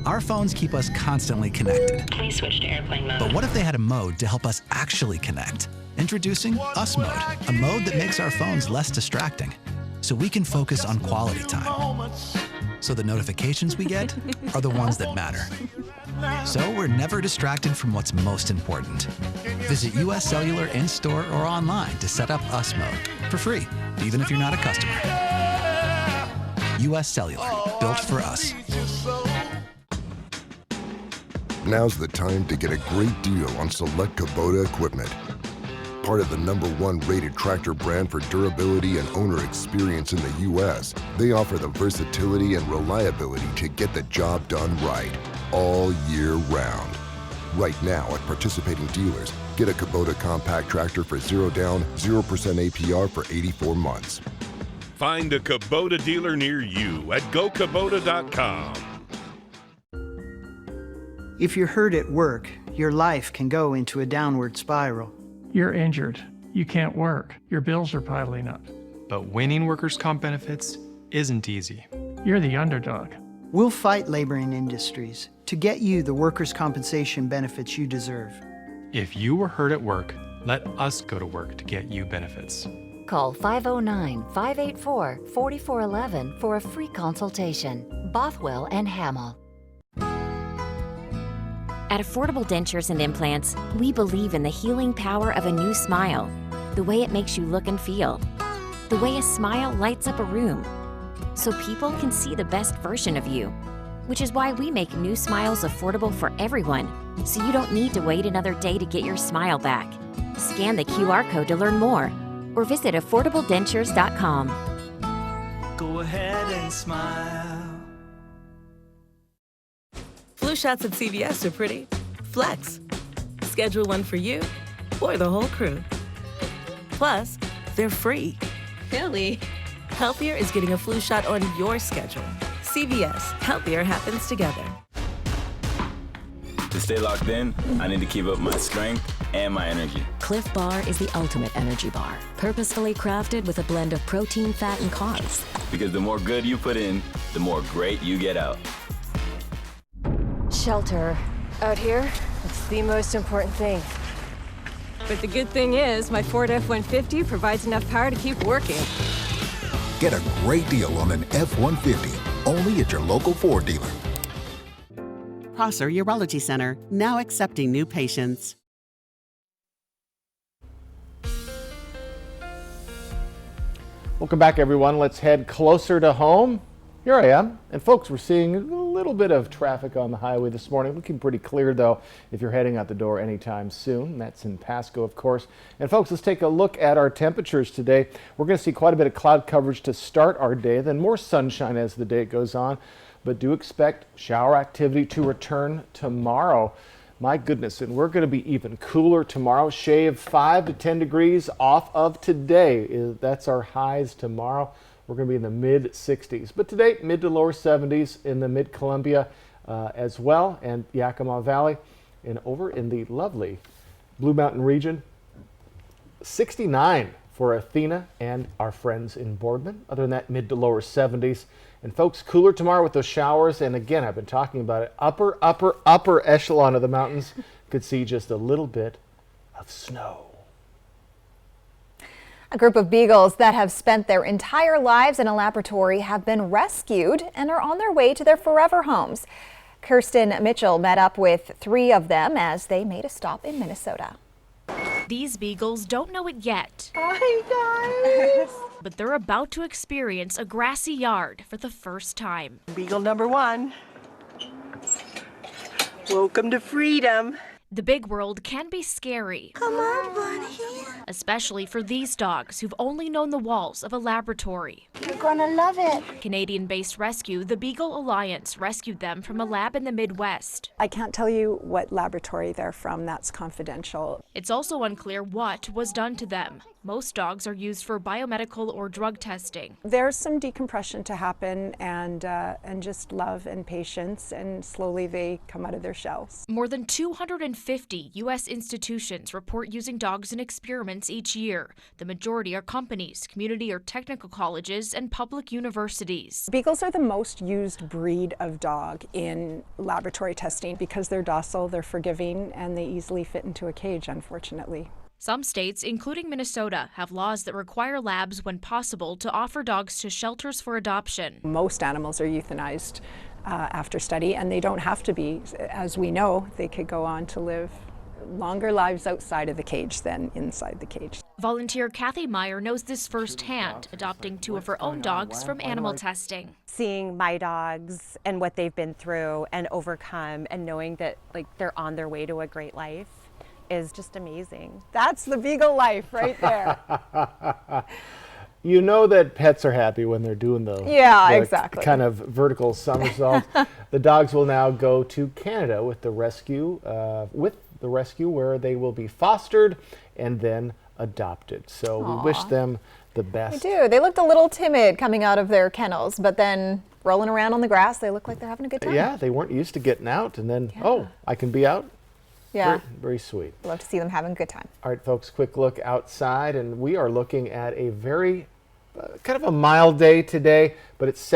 Our phones keep us constantly connected. Please switch to airplane mode. But what if they had a mode to help us actually connect? Introducing Us Mode, a mode that makes our phones less distracting, so we can focus on quality time. So the notifications we get are the ones that matter. So we're never distracted from what's most important. Visit US Cellular in-store or online to set up Us Mode for free, even if you're not a customer. US Cellular, built for us. Now's the time to get a great deal on select Kubota equipment. Part of the #1 rated tractor brand for durability and owner experience in the U.S., they offer the versatility and reliability to get the job done right, all year round. Right now at participating dealers, get a Kubota compact tractor for 0 down, 0% APR for 84 months. Find a Kubota dealer near you at GoKubota.com. If you're hurt at work, your life can go into a downward spiral. You're injured. You can't work. Your bills are piling up. But winning workers' comp benefits isn't easy. You're the underdog. We'll fight labor and industries to get you the workers' compensation benefits you deserve. If you were hurt at work, let us go to work to get you benefits. Call 509-584-4411 for a free consultation. Bothwell and Hamill. At Affordable Dentures and Implants, we believe in the healing power of a new smile, the way it makes you look and feel, the way a smile lights up a room. so people can see the best version of you. Which is why we make new smiles affordable for everyone, so you don't need to wait another day to get your smile back. Scan the QR code to learn more, or visit affordabledentures.com. Go ahead and smile. Flu shots at CVS are pretty flex. Schedule one for you or the whole crew. Plus, they're free. Really? Healthier is getting a flu shot on your schedule. CVS, healthier happens together. To stay locked in, I need to keep up my strength and my energy. Cliff Bar is the ultimate energy bar, purposefully crafted with a blend of protein, fat, and carbs. Because the more good you put in, the more great you get out. Shelter. Out here, it's the most important thing. But the good thing is, my Ford F-150 provides enough power to keep working. Get a great deal on an F-150, only at your local Ford dealer. Prosser Urology Center, now accepting new patients. Welcome back, everyone. Let's head closer to home. Here I am. And folks, we're seeing a little bit of traffic on the highway this morning. Looking pretty clear, though, if you're heading out the door anytime soon. That's in Pasco, of course. And folks, let's take a look at our temperatures today. We're going to see quite a bit of cloud coverage to start our day, then more sunshine as the day goes on. But do expect shower activity to return tomorrow. My goodness, and we're going to be even cooler tomorrow. Shave 5 to 10 degrees off of today. That's our highs tomorrow. We're going to be in the mid 60s. But today, mid to lower 70s in the mid-Columbia as well, and Yakima Valley. And over in the lovely Blue Mountain region, 69 for Athena and our friends in Boardman. Other than that, mid to lower 70s. And folks, cooler tomorrow with those showers. And again, I've been talking about it. Upper echelon of the mountains could see just a little bit of snow. A group of beagles that have spent their entire lives in a laboratory have been rescued and are on their way to their forever homes. Kirsten Mitchell met up with 3 of them as they made a stop in Minnesota. These beagles don't know it yet. Hi, guys. But they're about to experience a grassy yard for the first time. Beagle number 1. Welcome to freedom. The big world can be scary. Come on, buddy. Especially for these dogs who've only known the walls of a laboratory. You're gonna love it. Canadian-based rescue, the Beagle Alliance, rescued them from a lab in the Midwest. I can't tell you what laboratory they're from. That's confidential. It's also unclear what was done to them. Most dogs are used for biomedical or drug testing. There's some decompression to happen and just love and patience, and slowly they come out of their shells. More than 250 U.S. institutions report using dogs in experiments each year. The majority are companies, community or technical colleges, and public universities. Beagles are the most used breed of dog in laboratory testing because they're docile, they're forgiving, and they easily fit into a cage, unfortunately. Some states, including Minnesota, have laws that require labs, when possible, to offer dogs to shelters for adoption. Most animals are euthanized after study, and they don't have to be. As we know, they could go on to live longer lives outside of the cage than inside the cage. Volunteer Kathy Meyer knows this firsthand, adopting 2 of her own dogs from animal testing. Seeing my dogs and what they've been through and overcome, and knowing that they're on their way to a great life is just amazing. That's the Beagle life right there. You know that pets are happy when they're doing the exactly. kind of vertical somersault. The dogs will now go to Canada with the rescue, where they will be fostered and then adopted. So we wish them the best. They do. They looked a little timid coming out of their kennels, but then rolling around on the grass, they look like they're having a good time. Yeah, they weren't used to getting out, and then, oh, I can be out. Yeah. Very, very sweet. Love to see them having a good time. All right, folks, quick look outside, and we are looking at a very kind of a mild day today, but it's set